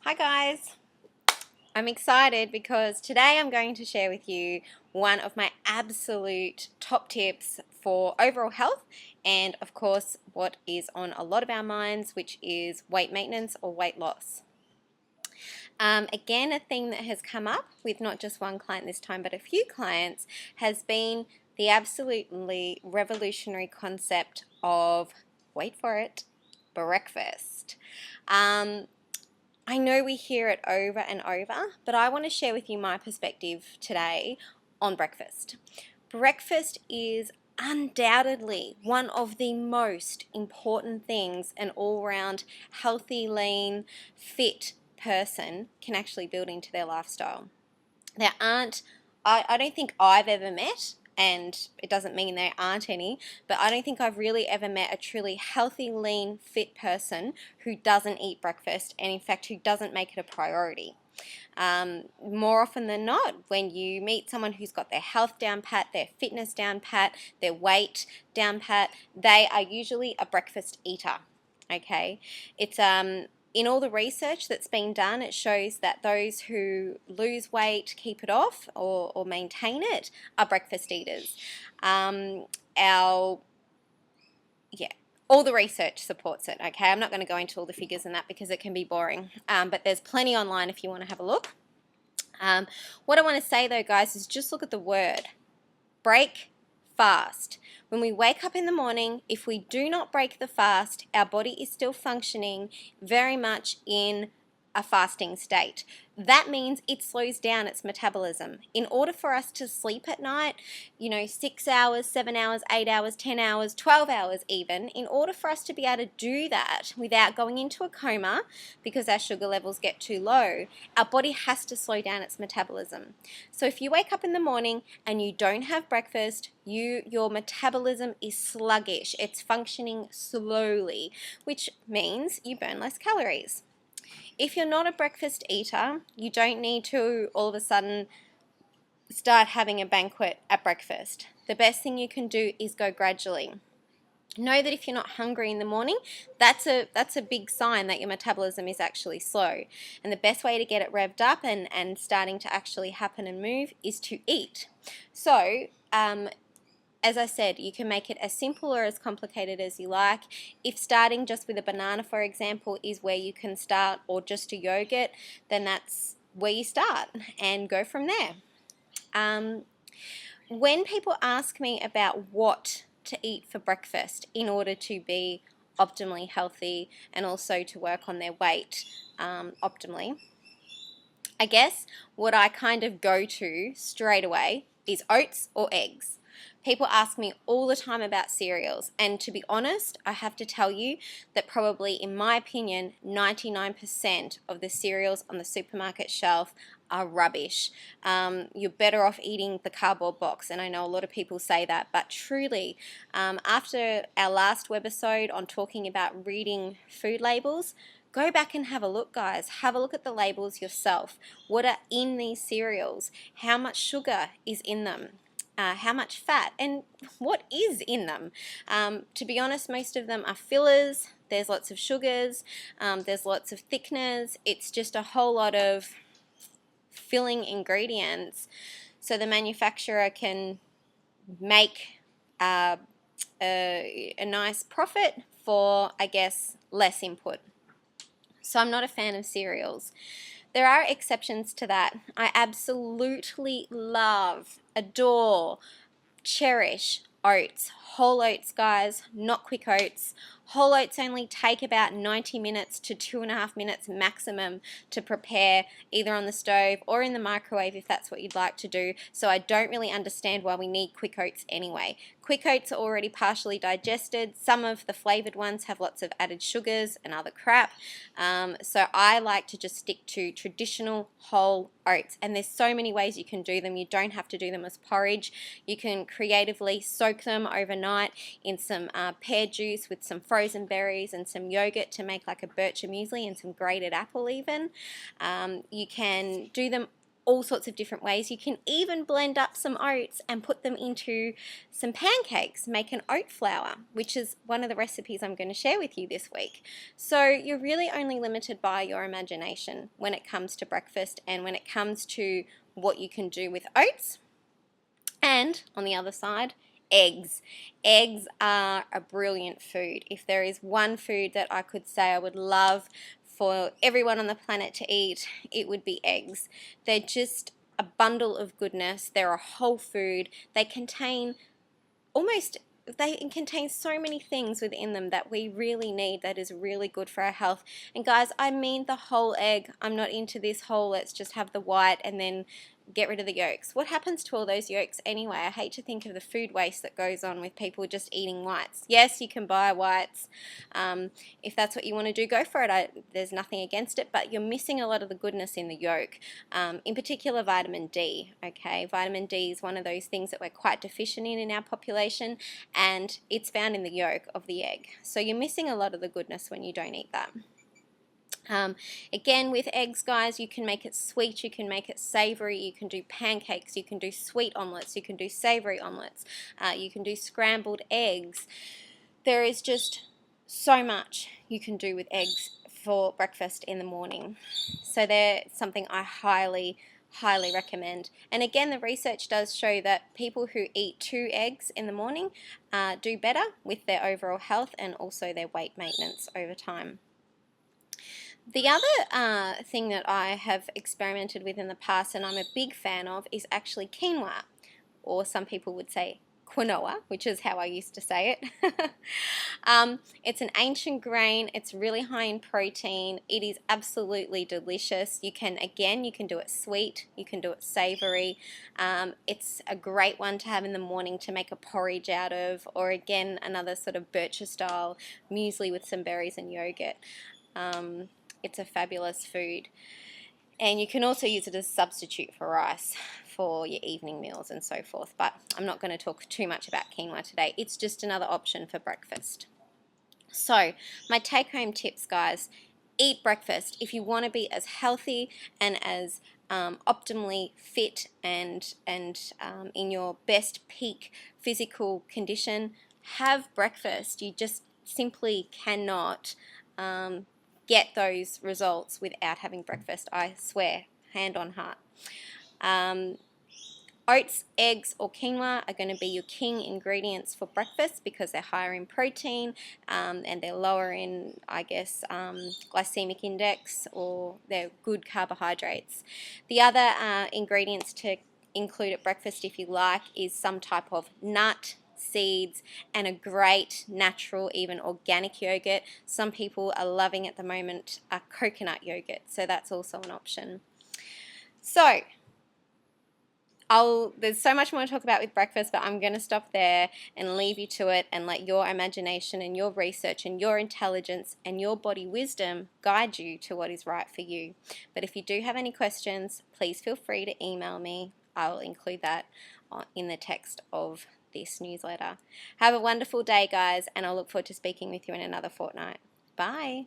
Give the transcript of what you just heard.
Hi guys, I'm excited because today I'm going to share with you one of my absolute top tips for overall health and of course what is on a lot of our minds, which is weight maintenance or weight loss. Again, a theme that has come up with not just one client this time but a few clients has been the absolutely revolutionary concept of, wait for it, breakfast. I know we hear it over and over, but I want to share with you my perspective today on breakfast. Breakfast is undoubtedly one of the most important things an all-round healthy, lean, fit person can actually build into their lifestyle. I don't think I've ever met, and it doesn't mean there aren't any, but I don't think I've really ever met a truly healthy, lean, fit person who doesn't eat breakfast, and in fact who doesn't make it a priority. More often than not, when you meet someone who's got their health down pat, their fitness down pat, their weight down pat, they are usually a breakfast eater. Okay, it's in all the research that's been done, it shows that those who lose weight, keep it off, or maintain it are breakfast eaters. All the research supports it, okay? I'm not going to go into all the figures and that because it can be boring, but there's plenty online if you want to have a look. What I want to say though, guys, is just look at the word. Break fast. When we wake up in the morning, if we do not break the fast, our body is still functioning very much in a fasting state. That means it slows down its metabolism. In order for us to sleep at night, 6 hours, 7 hours, 8 hours, 10 hours, 12 hours even, in order for us to be able to do that without going into a coma because our sugar levels get too low, our body has to slow down its metabolism. So if you wake up in the morning and you don't have breakfast, your metabolism is sluggish. It's functioning slowly, which means you burn less calories. If you're not a breakfast eater, you don't need to all of a sudden start having a banquet at breakfast. The best thing you can do is go gradually. Know that if you're not hungry in the morning, that's a big sign that your metabolism is actually slow. And the best way to get it revved up and starting to actually happen and move is to eat. So, as I said, you can make it as simple or as complicated as you like. If starting just with a banana, for example, is where you can start, or just a yogurt, then that's where you start and go from there. When people ask me about what to eat for breakfast in order to be optimally healthy and also to work on their weight optimally, I guess what I kind of go to straight away is oats or eggs. People ask me all the time about cereals, and to be honest, I have to tell you that probably, in my opinion, 99% of the cereals on the supermarket shelf are rubbish. You're better off eating the cardboard box, and I know a lot of people say that, but truly, after our last webisode on talking about reading food labels, go back and have a look, guys. Have a look at the labels yourself. What are in these cereals? How much sugar is in them? How much fat, and what is in them? To be honest, most of them are fillers. There's lots of sugars. There's lots of thickeners. It's just a whole lot of filling ingredients so the manufacturer can make a nice profit for, I guess, less input. So I'm not a fan of cereals. There are exceptions to that. I absolutely love, adore, cherish oats. Whole oats, guys, not quick oats. Whole oats only take about 90 minutes to 2.5 minutes maximum to prepare, either on the stove or in the microwave if that's what you'd like to do. So I don't really understand why we need quick oats anyway. Quick oats are already partially digested. Some of the flavored ones have lots of added sugars and other crap. So I like to just stick to traditional whole oats. And there's so many ways you can do them. You don't have to do them as porridge. You can creatively soak them overnight in some pear juice with some frozen berries and some yogurt to make like a bircher muesli and some grated apple even. You can do them all sorts of different ways. You can even blend up some oats and put them into some pancakes, make an oat flour, which is one of the recipes I'm going to share with you this week. So you're really only limited by your imagination when it comes to breakfast and when it comes to what you can do with oats. And on the other side, eggs. Eggs are a brilliant food. If there is one food that I could say I would love for everyone on the planet to eat, it would be eggs. They're just a bundle of goodness. They're a whole food. They contain so many things within them that we really need, that is really good for our health. And guys, I mean the whole egg. I'm not into this whole let's just have the white and then get rid of the yolks. What happens to all those yolks anyway? I hate to think of the food waste that goes on with people just eating whites. Yes, you can buy whites. If that's what you want to do, go for it. There's nothing against it, but you're missing a lot of the goodness in the yolk, in particular vitamin D. Okay, vitamin D is one of those things that we're quite deficient in our population, and it's found in the yolk of the egg. So you're missing a lot of the goodness when you don't eat that. Again, with eggs, guys, you can make it sweet, you can make it savory, you can do pancakes, you can do sweet omelets, you can do savory omelets, you can do scrambled eggs. There is just so much you can do with eggs for breakfast in the morning. So they're something I highly recommend. And again, the research does show that people who eat 2 eggs in the morning do better with their overall health and also their weight maintenance over time. The other thing that I have experimented with in the past and I'm a big fan of is actually quinoa, or some people would say quinoa, which is how I used to say it. It's an ancient grain. It's really high in protein. It is absolutely delicious. You can do it sweet. You can do it savory. It's a great one to have in the morning to make a porridge out of, or again, another sort of Bircher style muesli with some berries and yogurt. It's a fabulous food, and you can also use it as a substitute for rice for your evening meals and so forth, but I'm not going to talk too much about quinoa today. It's just another option for breakfast. So my take-home tips, guys: eat breakfast. If you want to be as healthy and as optimally fit and in your best peak physical condition, have breakfast. You just simply cannot get those results without having breakfast, I swear, hand on heart. Oats, eggs, or quinoa are going to be your king ingredients for breakfast because they're higher in protein and they're lower in, I guess, glycemic index, or they're good carbohydrates. The other ingredients to include at breakfast, if you like, is some type of nut, seeds, and a great natural, even organic yogurt. Some people are loving at the moment a coconut yogurt, so that's also an option. So there's so much more to talk about with breakfast, but I'm going to stop there and leave you to it and let your imagination and your research and your intelligence and your body wisdom guide you to what is right for you. But if you do have any questions, please feel free to email me. I will include that in the text of this newsletter. Have a wonderful day, guys, and I'll look forward to speaking with you in another fortnight. Bye.